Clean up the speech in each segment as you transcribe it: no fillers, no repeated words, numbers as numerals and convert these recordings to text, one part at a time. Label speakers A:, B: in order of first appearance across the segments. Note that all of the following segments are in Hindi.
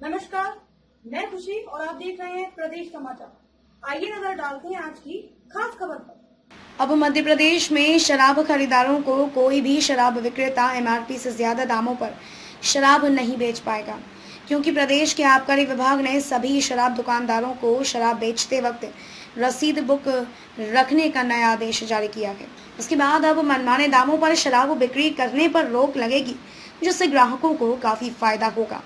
A: नमस्कार, मैं खुशी और आप देख रहे हैं प्रदेश समाचार। आइए नजर डालते हैं आज की खास खबर पर। अब मध्य प्रदेश में शराब खरीदारों को कोई भी शराब विक्रेता एमआरपी से ज्यादा दामों पर शराब नहीं बेच पाएगा, क्योंकि प्रदेश के आबकारी विभाग ने सभी शराब दुकानदारों को शराब बेचते वक्त रसीद बुक रखने का नया आदेश जारी किया है। इसके बाद अब मनमाने दामों पर शराब बिक्री करने पर रोक लगेगी, जिससे ग्राहकों को काफी फायदा होगा।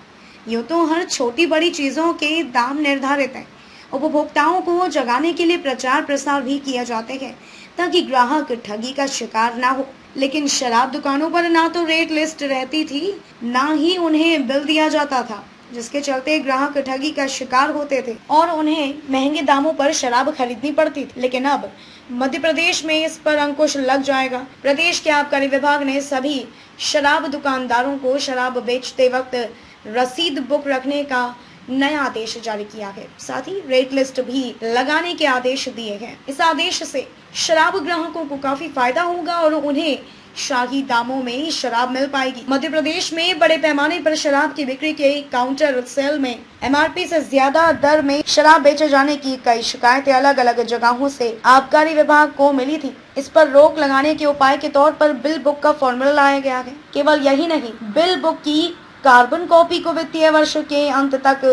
A: यूँ तो हर छोटी बड़ी चीजों के दाम निर्धारित हैं। उपभोक्ताओं को जगाने के लिए प्रचार प्रसार भी किए जाते हैं ताकि ग्राहक ठगी का शिकार ना हो। लेकिन शराब दुकानों पर ना तो रेट लिस्ट रहती थी, ना ही उन्हें बिल दिया जाता था, जिसके चलते ग्राहक ठगी का शिकार होते थे और उन्हें महंगे दामों पर शराब खरीदनी पड़ती थी। लेकिन अब मध्य प्रदेश में इस पर अंकुश लग जाएगा। प्रदेश के आबकारी विभाग ने सभी शराब दुकानदारों को शराब बेचते वक्त रसीद बुक रखने का नया आदेश जारी किया है। साथ ही रेट लिस्ट भी लगाने के आदेश दिए हैं। इस आदेश से शराब ग्राहकों को काफी फायदा होगा और उन्हें शाही दामों में शराब मिल पाएगी। मध्य प्रदेश में बड़े पैमाने पर शराब की बिक्री के काउंटर सेल में एमआरपी से ज्यादा दर में शराब बेचे जाने की कई शिकायतें अलग अलग जगहों से आबकारी विभाग को मिली थी। इस पर रोक लगाने के उपाय के तौर पर बिल बुक का फॉर्मूला लाया गया है। केवल यही नहीं, बिल बुक की कार्बन कॉपी को वित्तीय वर्ष के अंत तक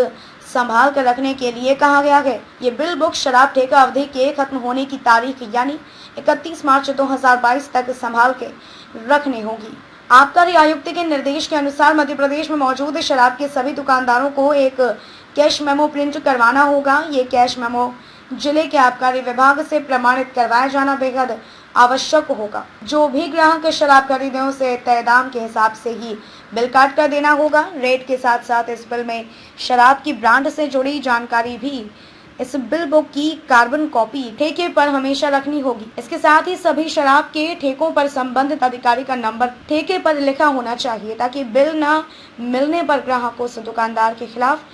A: संभाल कर रखने के लिए कहा गया है। ये बिल बुक शराब ठेका अवधि के खत्म होने की तारीख यानी 31 मार्च 2022 तक संभाल के रखनी होगी। आबकारी आयुक्त के निर्देश के अनुसार मध्य प्रदेश में मौजूद शराब के सभी दुकानदारों को एक कैश मेमो प्रिंट करवाना होगा। ये कैश मेमो जिले के आबकारी विभाग से प्रमाणित करवाया जाना बेहद आवश्यक होगा। जो भी ग्राहक शराब खरीदे उसे तय दाम के हिसाब से ही बिल काट कर देना होगा। रेट के साथ साथ इस बिल में शराब की ब्रांड से जुड़ी जानकारी भी इस बिल बुक की कार्बन कॉपी ठेके पर हमेशा रखनी होगी। इसके साथ ही सभी शराब के ठेकों पर संबंधित अधिकारी का नंबर ठेके पर लिखा होना चाहिए, ताकि बिल न मिलने पर ग्राहकों से दुकानदार के खिलाफ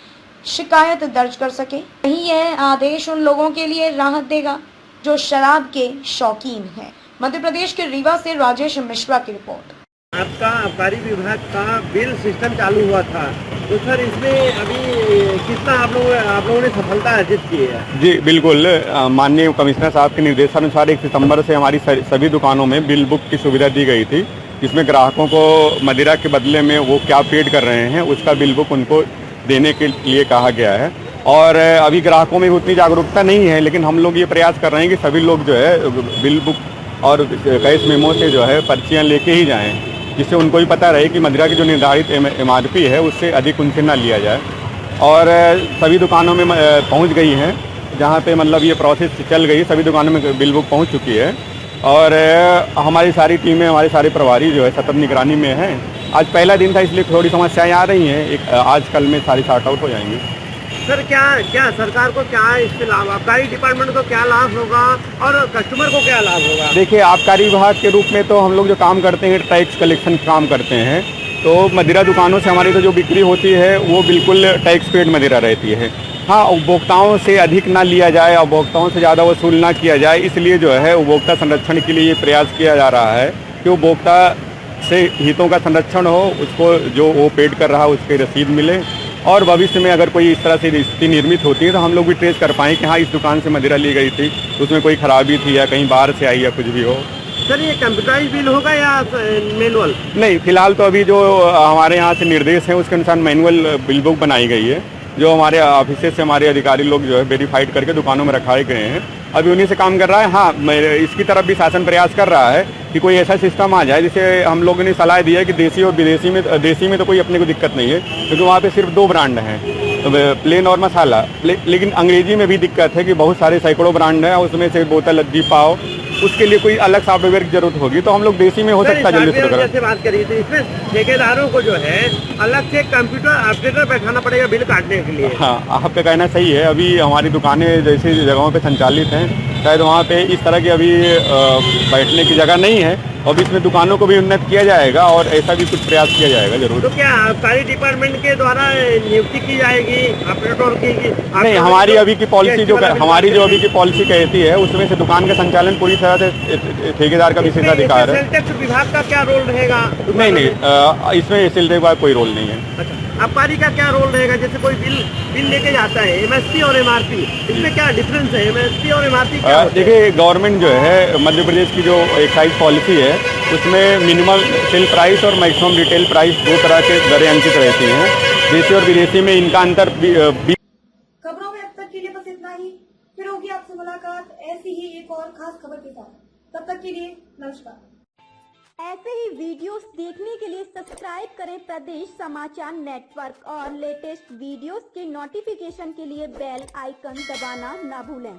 A: शिकायत दर्ज कर सके। वहीं यह आदेश उन लोगों के लिए राहत देगा जो शराब के शौकीन हैं। मध्य प्रदेश के रीवा से राजेश मिश्रा की रिपोर्ट।
B: आपका आबकारी विभाग का बिल सिस्टम चालू हुआ था, तो सर इसमें अभी कितना आप लोगों ने सफलता अर्जित की है?
C: जी बिल्कुल, माननीय कमिश्नर साहब के निर्देशानुसार 1 सितंबर से हमारी सभी दुकानों में बिल बुक की सुविधा दी गई थी, जिसमें ग्राहकों को मदिरा के बदले में वो क्या पेड कर रहे हैं उसका बिल बुक उनको देने के लिए कहा गया है। और अभी ग्राहकों में उतनी जागरूकता नहीं है, लेकिन हम लोग ये प्रयास कर रहे हैं कि सभी लोग जो है बिल बुक और कैश मेमो से जो है पर्चियाँ लेके ही जाएँ, जिससे उनको भी पता रहे कि मदिरा की जो निर्धारित एमआरपी है उससे अधिक उनसे ना लिया जाए। और सभी दुकानों में पहुंच गई हैं, जहां पे मतलब ये प्रोसेस चल गई, सभी दुकानों में बिल बुक पहुंच चुकी है। और हमारी सारी टीमें, हमारे सारे प्रभारी जो है सतत निगरानी में हैं। आज पहला दिन था, इसलिए थोड़ी समस्याएं आ रही हैं, आज कल में सारी सॉर्ट आउट हो जाएंगी।
B: सर क्या सरकार को क्या इससे लाभ, आबकारी डिपार्टमेंट को क्या लाभ होगा और कस्टमर को क्या लाभ होगा?
C: देखिए, आबकारी विभाग के रूप में तो हम लोग जो काम करते हैं टैक्स कलेक्शन काम करते हैं, तो मदिरा दुकानों से हमारी तो जो बिक्री होती है वो बिल्कुल टैक्स पेड मदिरा रहती है। हाँ, उपभोक्ताओं से अधिक ना लिया जाए, उपभोक्ताओं से ज़्यादा वसूल ना किया जाए, इसलिए जो है उपभोक्ता संरक्षण के लिए ये प्रयास किया जा रहा है कि उपभोक्ता से हितों का संरक्षण हो, उसको जो वो पेड कर रहा है उसकी रसीद मिले, और भविष्य में अगर कोई इस तरह से स्थिति निर्मित होती है तो हम लोग भी ट्रेस कर पाएँ कि हाँ इस दुकान से मदिरा ली गई थी, तो उसमें कोई खराबी थी या कहीं बाहर से आई या कुछ भी हो।
B: सर ये कंप्यूटराइज बिल होगा या मैनुअल?
C: नहीं, फिलहाल तो अभी जो हमारे यहाँ से निर्देश है उसके अनुसार मैनुअल बिल बुक बनाई गई है, जो हमारे ऑफिस से हमारे अधिकारी लोग जो है वेरीफाइड करके दुकानों में रखाए गए हैं, अभी उन्हीं से काम कर रहा है। हाँ, इसकी तरफ भी शासन प्रयास कर रहा है कि कोई ऐसा सिस्टम आ जाए, जिसे हम लोगों ने सलाह दी है कि देसी और विदेशी में, देसी में तो कोई अपने को दिक्कत नहीं है, क्योंकि वहाँ पे सिर्फ 2 ब्रांड हैं, प्लेन और मसाला। लेकिन अंग्रेजी में भी दिक्कत है कि बहुत सारे सैकड़ों ब्रांड हैं, उसमें से बोतल अद्दी पाव, उसके लिए कोई अलग सॉफ्टवेयर की जरूरत होगी, तो हम लोग देसी में हो सकता है जल्दी से
B: जैसे बात करी थी, इसमें ठेकेदारों को जो है अलग से कंप्यूटर ऑपरेटर बैठाना पड़ेगा बिल काटने के लिए।
C: हाँ, आपका कहना सही है। अभी हमारी दुकानें जैसी जगहों पे संचालित हैं, शायद वहाँ पे इस तरह की अभी बैठने की जगह नहीं है, और इसमें दुकानों को भी उन्नत किया जाएगा और ऐसा भी कुछ प्रयास किया जाएगा जरूर।
B: तो क्या आबकारी डिपार्टमेंट के द्वारा नियुक्ति की जाएगी ऑपरेटर की?
C: नहीं, हमारी अभी की पॉलिसी जो हमारी जो अभी की पॉलिसी कहती है उसमें से दुकान का संचालन पूरी तरह से ठेकेदार का विशेषाधिकार है।
B: सेल टैक्स विभाग का क्या रोल रहेगा?
C: नहीं, इसमें सेल टैक्स का कोई रोल नहीं है।
B: अच्छा, आबकारी का क्या रोल रहेगा? जैसे कोई बिल लेके जाता है, एमएसपी और एमआरपी, इसमें क्या डिफरेंस है? एमएसपी और एमआरपी क्या होता है?
C: देखिए, गवर्नमेंट जो है मध्य प्रदेश की जो एक्साइज पॉलिसी है उसमें मिनिमम सेल प्राइस और मैक्सिमम रिटेल प्राइस दो तरह के दरें अंकित रहती हैं। देशी और विदेशी में इनका अंतर
A: खबरों में अब तक के लिए बस इतना ही। फिर होगी आपसे मुलाकात ऐसी ही एक और खास खबर के साथ। तब तक के लिए नमस्कार।
D: ऐसे ही वीडियोस देखने के लिए सब्सक्राइब करें प्रदेश समाचार नेटवर्क और लेटेस्ट वीडियोस के नोटिफिकेशन के लिए बेल आइकन दबाना ना भूलें।